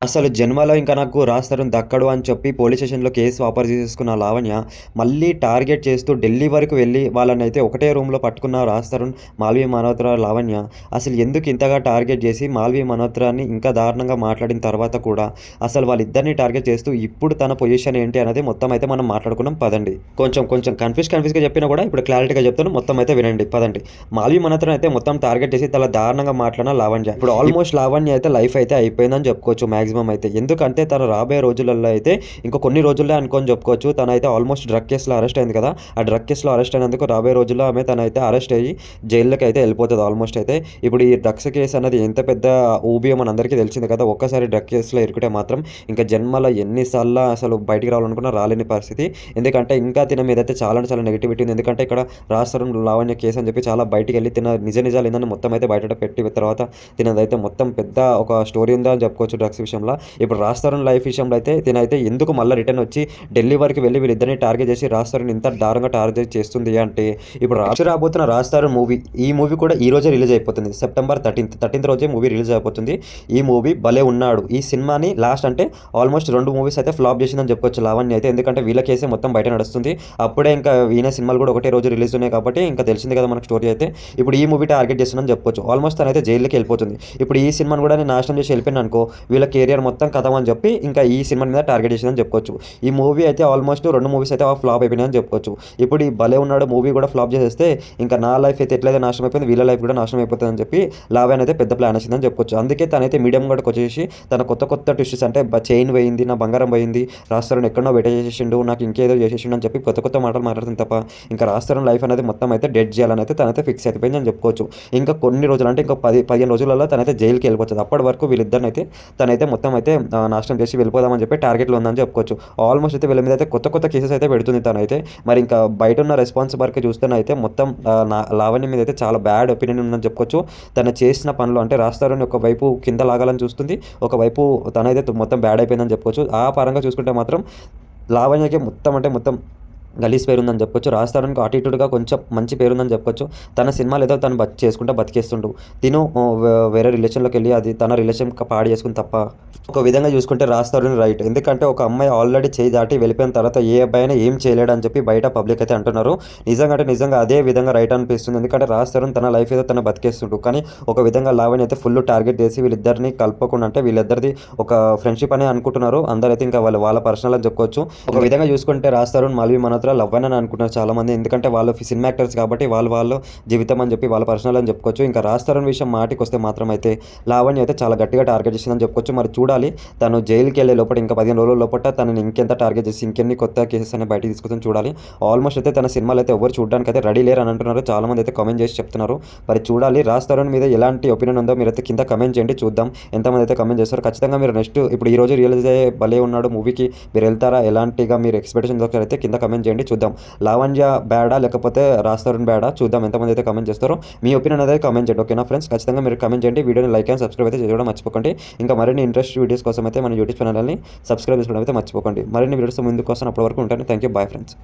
అసలు జన్మలో ఇంకా నాకు రాజ్ తరుణ్ దక్కడు అని చెప్పి పోలీస్ స్టేషన్‌లో కేసు వాపసు తీసేసుకున్న లావణ్య, మళ్ళీ టార్గెట్ చేస్తూ ఢిల్లీ వరకు వెళ్లి వాళ్ళనైతే ఒకటే రూమ్‌లో పట్టుకున్న రాజ్ తరుణ్, మాల్వి మల్హోత్రా, లావణ్య అసలు ఎందుకు ఇంతగా టార్గెట్ చేసి మాల్వి మల్హోత్రాని ఇంకా దారుణంగా మాట్లాడిన తర్వాత కూడా అసలు వాళ్ళిద్దరిని టార్గెట్ చేస్తూ ఇప్పుడు తన పొజిషన్ ఏంటి అనేది మొత్తం అయితే మనం మాట్లాడుకున్నాం పదండి. కొంచెం కన్‌ఫ్యూజ్‌గా చెప్పినా కూడా ఇప్పుడు క్లారిటీగా చెప్తాను. మొత్తం అయితే వినండి పదండి. మాల్వి మల్హోత్రాని అయితే మొత్తం టార్గెట్ చేసి చాలా దారుణంగా మాట్లాడిన లావణ్య. ఇప్పుడు ఆల్మోస్ట్ లావణ్య అయితే లైఫ్ అయితే అయిపోయిందని చెప్పుకోవచ్చు మాక్సిమం అయితే. ఎందుకంటే తను రాబోయే రోజులలో అయితే ఇంకో కొన్ని రోజుల్లో అనుకోని చెప్పుకోవచ్చు. తనైతే ఆల్మోస్ట్ డ్రగ్ కేసులో అరెస్ట్ అయింది కదా! ఆ డ్రగ్ కేసులో అరెస్ట్ అయినందుకు రాబోయే రోజుల్లో తనైతే అరెస్ట్ అయ్యి జైల్లోకి అయితే వెళ్ళిపోతది ఆల్మోస్ట్ అయితే. ఇప్పుడు ఈ డ్రగ్స్ కేసు అనేది ఎంత పెద్ద ఊబియో మనందరికీ తెలిసిందే కదా! ఒక్కసారి డ్రగ్ కేసులో ఇరుక్కుంటే మాత్రం ఇంకా జన్మలో ఎన్ని సార్లు అసలు బయటికి రావాలనుకున్నా రాలేని పరిస్థితి. ఎందుకంటే ఇంకా తిన మీదైతే చాలా అంటే చాలా నెగటివిటీ ఉంది. ఎందుకంటే ఇక్కడ రాజ్ తరుణ్, లావణ్య కేసు అని చెప్పి చాలా బయటికెళ్ళి తిన నిజాలు ఏందని మొత్తం అయితే బయట పెట్టి తర్వాత తినదైతే మొత్తం పెద్ద ఒక స్టోరీ ఉందా అని చెప్పుకోవచ్చు డ్రగ్స్ విషయంలో. ఇప్పుడు రాజ్ తరుణ్ లైఫ్ విషయంలో అయితే తినైతే ఎందుకు మళ్ళీ రిటర్న్ వచ్చి ఢిల్లీ వరకు వెళ్ళి వీళ్ళిద్దరిని టార్గెట్ చేసి రాజ్ తరుణ్ ఇంత దారుణంగా టార్గెట్ చేస్తుంది అంటే ఇప్పుడు రాబోతున్న రాజ్ తరుణ్ మూవీ, ఈ మూవీ కూడా ఈ రోజే రిలీజ్ అయిపోతుంది. సెప్టెంబర్ 13th రోజే మూవీ రిలీజ్ అయిపోతుంది. ఈ మూవీ భలే ఉన్నాడు. ఈ సినిమాని లాస్ట్ అంటే ఆల్మోస్ట్ 2 మూవీస్ అయితే ఫ్లాప్ చేసిందని చెప్పుకోవచ్చు లావణ్య అయితే. ఎందుకంటే వీళ్ళ కేసే మొత్తం బయట నడుస్తుంది. అప్పుడే ఇంకా ఈయన సినిమాలు కూడా ఒకటే రోజు రిలీజ్ ఉన్నాయి కాబట్టి ఇంకా తెలిసింది కదా మనకు స్టోరీ అయితే. ఇప్పుడు ఈ మూవీ టార్గెట్ చేస్తుందని చెప్పుకోవచ్చు. ఆల్మోస్ట్ తనైతే జైలుకి వెళ్ళిపోతుంది. ఇప్పుడు ఈ సినిమాని కూడా నేను నాశనం చేసి వెళ్ళిపోయాను అనుకో, వీళ్ళ కెరియర్ మొత్తం కథం అని చెప్పి ఇంకా ఈ సినిమా మీద టార్గెట్ చేసిందని చెప్పుకోవచ్చు. ఈ మూవీ అయితే ఆల్మోస్ట్ 2 మూవీస్ అయితే ఫ్లాప్ అయిపోయినాయని చెప్పుకోవచ్చు. ఇప్పుడు ఈ భలే ఉన్నాడు మూవీ కూడా ఫ్లాప్ చేసేస్తే ఇంకా నా లైఫ్ అయితే ఎట్లయితే నాశనం అయిపోయింది, వీళ్ళ లైఫ్ కూడా నాశనం అయిపోతుంది అని చెప్పి లావణ్య అయితే పెద్ద ప్లాన్ వేసిందని చెప్పుకోవచ్చు. అందుకే తనైతే మీడియం గడకు వచ్చేసి తన కొత్త ట్విస్ట్స్ అంటే చైన్ పోయింది, నా బంగారం పోయింది, రాజ్ తరుణ్ ఎక్కడో బయట చేసేసిండు, నాకు ఇంకేదో చేసేసిండు అని చెప్పి కొత్త మాటలు మాట్లాడుతుంది తప్ప ఇంకా రాజ్ తరుణ్ లైఫ్ అనేది మొత్తం అయితే డెడ్ చేయాలని అయితే తనైతే ఫిక్స్ అయిపోయింది అని చెప్పుకోవచ్చు. ఇంకా కొన్ని రోజులు అంటే ఇంకా 10-15 రోజులలో తనైతే జైలుకి వెళ్ళిపోతుంది. అప్పటి వరకు వీళ్ళిద్దరిని అయితే తనైతే మొత్తం అయితే నాశనం చేసి వెళ్ళిపోదామని చెప్పి టార్గెట్లో ఉందని చెప్పుకోవచ్చు. ఆల్మోస్ట్ అయితే వీళ్ళ మీద అయితే కొత్త కేసెస్ అయితే పెడుతుంది తనైతే. మరి ఇంకా బయట ఉన్న రెస్పాన్స్ వరకు చూస్తేనైతే మొత్తం లావణ్య మీద అయితే చాలా బ్యాడ్ ఒపీనియన్ ఉందని చెప్పుకోవచ్చు. తను చేసిన పనులు అంటే రాజ్ తరుణ్ ఒకవైపు కింద లాగాలని చూస్తుంది, ఒకవైపు తనైతే మొత్తం బ్యాడ్ అయిపోయిందని చెప్పుకోవచ్చు. ఆ పరంగా చూసుకుంటే మాత్రం లావణ్యకి మొత్తం గలీజ్ పేరుందని చెప్పొచ్చు. రాజ్ తరుణ్‌కి అటు ఇటుగా కొంచెం మంచి పేరుందని చెప్పొచ్చు. తన సినిమాలు ఏదో తను చేసుకుంటా బతికేస్తుండు. తిను వేరే రిలేషన్‌లోకి వెళ్ళి అది తన రిలేషన్ పాడు చేసుకుంది తప్ప ఒక విధంగా చూసుకుంటే రాజ్ తరుణ్ రైట్. ఎందుకంటే ఒక అమ్మాయి ఆల్రెడీ చేయి దాటి వెళ్ళిపోయిన తర్వాత ఏ అబ్బాయి అయినా ఏం చేయలేడని చెప్పి బయట పబ్లిక్ అయితే అంటున్నారు. నిజంగా అదే విధంగా రైట్ అనిపిస్తుంది. ఎందుకంటే రాజ్ తరుణ్ తన లైఫ్ ఏదో తను బతికేస్తుండు. కానీ ఒక విధంగా లావణ్య అయితే ఫుల్ టార్గెట్ చేసి వీళ్ళిద్దరిని కలపకుండా అంటే వీళ్ళిద్దరిది ఒక ఫ్రెండ్షిప్ అనే అనుకుంటున్నారు. అందరైతే ఇంకా వాళ్ళ పర్సనల్ అని చెప్పుకోవచ్చు. ఒక విధంగా చూసుకుంటే రాజ్ తరుణ్, మాల్వి మల్హోత్రా లవ్ అని అనుకుంటున్నారు చాలామంది. ఎందుకంటే వాళ్ళు సినిమా యాక్టర్స్ కాబట్టి వాళ్ళు జీవితం అని చెప్పి వాళ్ళ పర్సనల్ అని చెప్పుకోవచ్చు. ఇంకా రాజ్ తరుణ్ విషయం మాటికి వస్తే మాత్రం అయితే లావణ్య అయితే చాలా గట్టిగా టార్గెట్ చేసిందని చెప్పుకోవచ్చు. మరి చూడాలి తను జైలుకి వెళ్ళే లోపల ఇంకా 15 రోజుల లోపల తనని ఇంకెంత టార్గెట్ చేసి ఇంకెన్ని కొత్త కేసెస్ అనేవి బయటకు తీసుకొచ్చి చూడాలి. ఆల్మోస్ట్ అయితే తన సినిమాలు అయితే ఎవరు చూడడానికి అయితే రెడీ లేరు అని అంటున్నారు. చాలామంది అయితే కామెంట్ చేసి చెప్తున్నారు. మరి చూడాలి రాజ్ తరుణ్ మీద ఎలాంటి ఒపీనియన్ ఉందో మీరైతే కింద కమెంట్ చేయండి, చూద్దాం ఎంతమంది అయితే కమెంట్ చేస్తారు. ఖచ్చితంగా మీరు నెక్స్ట్ ఇప్పుడు ఈ రోజు రిలీజ్ అయ్యే భలే ఉన్నాడు మూవీకి మీరు వెళ్తారా, ఎలాంటిగా మీరు ఎక్స్పెక్టేషన్ అయితే కింద కమెంట్ చేయండి, చూద్దాం లావణ్య బ్యాడా లేకపోతే రాజ్ తరుణ్ బ్యాడా చూద్దాం ఎంతమంది అయితే కమెంట్ చేస్తారో. మీ ఒపీనియన్ అయితే కమెంట్ చేయండి. ఓకేనా ఫ్రెండ్స్, ఖచ్చితంగా మీరు కమెంట్ చేయండి. వీడియోని లైక్ అండ్ సబ్స్క్రైబ్ అయితే చేయడం మర్చిపోకండి. ఇంకా మరిన్ని ఇంట్రెస్ట్ వీడియోస్ కోసం అయితే మన యూట్యూబ్ ఛానల్ని సబ్స్క్రైబ్ చేసుకోవడం అయితే మర్చిపోకండి. మరిన్ని వీడియోస్ ముందుకు వస్తాను. అప్పటి వరకు ఉంటాను. Thank you, bye friends.